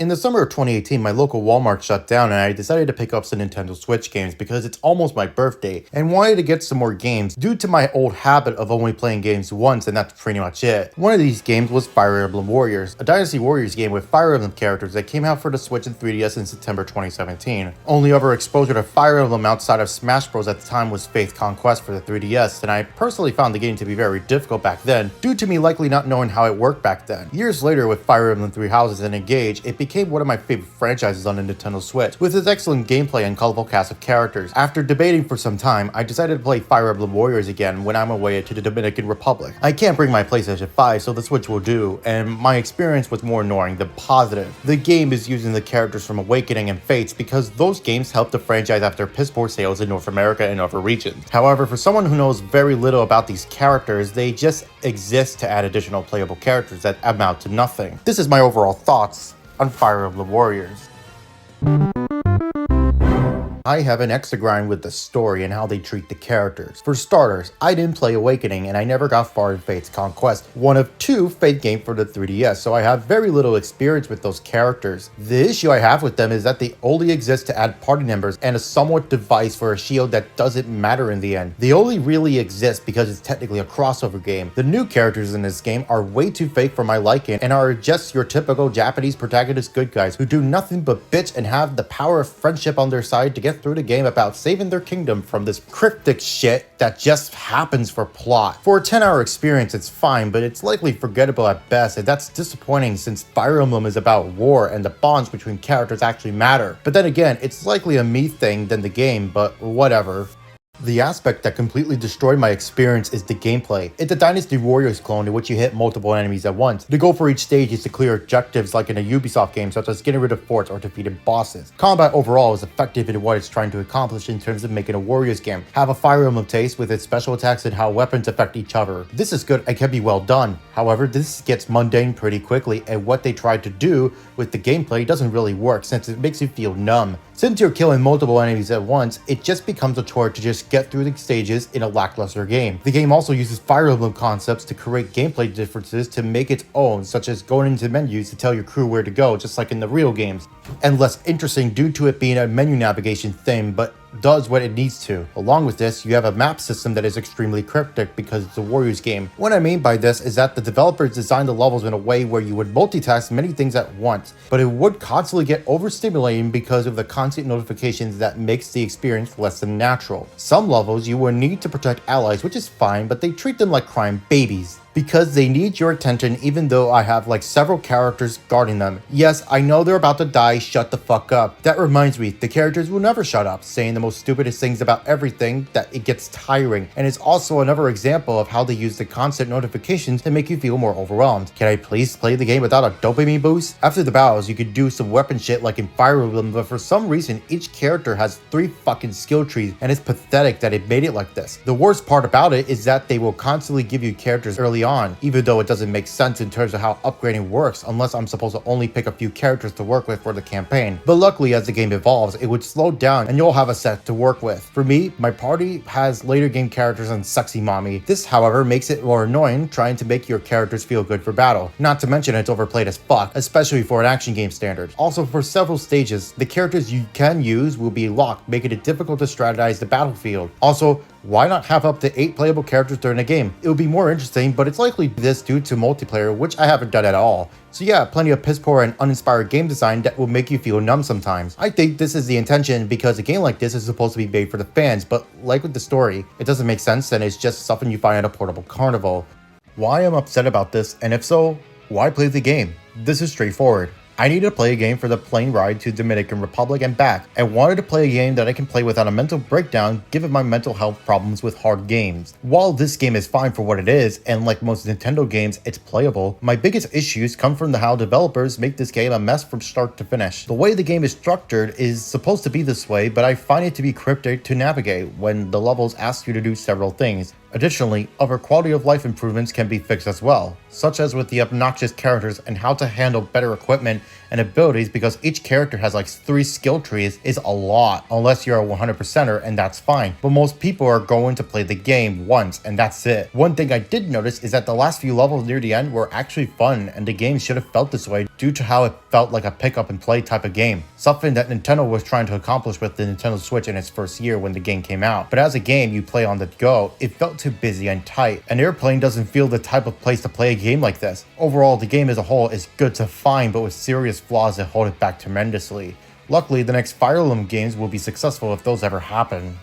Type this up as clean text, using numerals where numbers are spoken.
In the summer of 2018, my local Walmart shut down and I decided to pick up some Nintendo Switch games because it's almost my birthday and wanted to get some more games due to my old habit of only playing games once and that's pretty much it. One of these games was Fire Emblem Warriors, a Dynasty Warriors game with Fire Emblem characters that came out for the Switch and 3DS in September 2017. Only other exposure to Fire Emblem outside of Smash Bros at the time was Faith Conquest for the 3DS, and I personally found the game to be very difficult back then due to me likely not knowing how it worked back then. Years later with Fire Emblem Three Houses and Engage, it became one of my favorite franchises on the Nintendo Switch, with its excellent gameplay and colorful cast of characters. After debating for some time, I decided to play Fire Emblem Warriors again when I'm away to the Dominican Republic. I can't bring my PlayStation 5, so the Switch will do, and my experience was more annoying than positive. The game is using the characters from Awakening and Fates because those games helped the franchise after piss poor sales in North America and other regions. However, for someone who knows very little about these characters, they just exist to add additional playable characters that amount to nothing. This is my overall thoughts on Fire Emblem Warriors. I have an extra grind with the story and how they treat the characters. For starters, I didn't play Awakening and I never got far in Fate's Conquest, one of two Fate games for the 3DS, so I have very little experience with those characters. The issue I have with them is that they only exist to add party members and a somewhat device for a shield that doesn't matter in the end. They only really exist because it's technically a crossover game. The new characters in this game are way too fake for my liking and are just your typical Japanese protagonist good guys who do nothing but bitch and have the power of friendship on their side to get through the game about saving their kingdom from this cryptic shit that just happens for plot. For a 10-hour experience, it's fine, but it's likely forgettable at best, and that's disappointing since Fire Emblem is about war and the bonds between characters actually matter. But then again, it's likely a me thing than the game, but whatever. The aspect that completely destroyed my experience is the gameplay. It's a Dynasty Warriors clone in which you hit multiple enemies at once. The goal for each stage is to clear objectives like in a Ubisoft game, such as getting rid of forts or defeating bosses. Combat overall is effective in what it's trying to accomplish in terms of making a Warriors game have a Fire Emblem taste with its special attacks and how weapons affect each other. This is good and can be well done. However, this gets mundane pretty quickly, and what they tried to do with the gameplay doesn't really work since it makes you feel numb. Since you're killing multiple enemies at once, it just becomes a chore to just get through the stages in a lackluster game. The game also uses Fire Emblem concepts to create gameplay differences to make its own, such as going into menus to tell your crew where to go, just like in the real games, and less interesting due to it being a menu navigation thing, but does what it needs to. Along with this, you have a map system that is extremely cryptic because it's a Warriors game. What I mean by this is that the developers designed the levels in a way where you would multitask many things at once, but it would constantly get overstimulating because of the constant notifications that makes the experience less than natural. Some levels you will need to protect allies, which is fine, but they treat them like crime babies, because they need your attention even though I have like several characters guarding them. Yes, I know they're about to die, shut the fuck up. That reminds me, the characters will never shut up, saying the most stupidest things about everything that it gets tiring. And it's also another example of how they use the constant notifications to make you feel more overwhelmed. Can I please play the game without a dopamine boost? After the battles, you could do some weapon shit like in Fire Emblem, but for some reason, each character has 3 fucking skill trees, and it's pathetic that it made it like this. The worst part about it is that they will constantly give you characters early on, even though it doesn't make sense in terms of how upgrading works unless I'm supposed to only pick a few characters to work with for the campaign. But luckily, as the game evolves, it would slow down and you'll have a set to work with. For me, my party has later game characters and sexy mommy. This, however, makes it more annoying trying to make your characters feel good for battle. Not to mention it's overplayed as fuck, especially for an action game standard. Also, for several stages, the characters you can use will be locked, making it difficult to strategize the battlefield. Also, why not have up to 8 playable characters during a game? It would be more interesting, but it's likely this due to multiplayer, which I haven't done at all. So yeah, plenty of piss poor and uninspired game design that will make you feel numb sometimes. I think this is the intention because a game like this is supposed to be made for the fans, but like with the story, it doesn't make sense and it's just something you find at a portable carnival. Why I'm upset about this, and if so, why play the game? This is straightforward. I needed to play a game for the plane ride to Dominican Republic and back. I wanted to play a game that I can play without a mental breakdown given my mental health problems with hard games. While this game is fine for what it is, and like most Nintendo games, it's playable, my biggest issues come from how developers make this game a mess from start to finish. The way the game is structured is supposed to be this way, but I find it to be cryptic to navigate when the levels ask you to do several things. Additionally, other quality of life improvements can be fixed as well, such as with the obnoxious characters and how to handle better equipment and abilities because each character has like 3 skill trees is a lot, unless you're a 100%er, and that's fine. But most people are going to play the game once and that's it. One thing I did notice is that the last few levels near the end were actually fun, and the game should have felt this way due to how it felt like a pick up and play type of game. Something that Nintendo was trying to accomplish with the Nintendo Switch in its first year when the game came out. But as a game you play on the go, it felt too busy and tight. An airplane doesn't feel the type of place to play a game like this. Overall, the game as a whole is good to fine, but with serious flaws that hold it back tremendously. Luckily, the next Fire Emblem games will be successful if those ever happen.